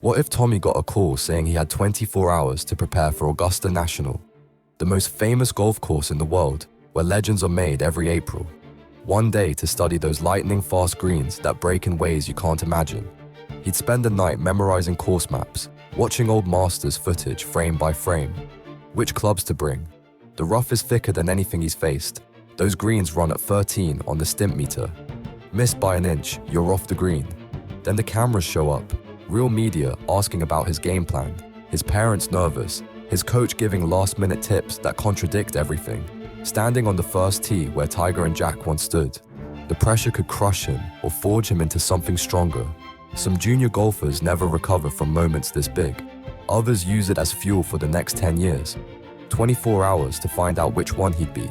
What if Tommy got a call saying he had 24 hours to prepare for Augusta National, the most famous golf course in the world, where legends are made every April? One day to study those lightning-fast greens that break in ways you can't imagine. He'd spend the night memorizing course maps, watching old masters footage frame by frame. Which clubs to bring? The rough is thicker than anything he's faced. Those greens run at 13 on the stimp meter. Missed by an inch, you're off the green. Then the cameras show up, real media asking about his game plan, his parents nervous, his coach giving last-minute tips that contradict everything. Standing on the first tee where Tiger and Jack once stood, the pressure could crush him or forge him into something stronger. Some junior golfers never recover from moments this big. Others use it as fuel for the next 10 years. 24 hours to find out which one he'd be.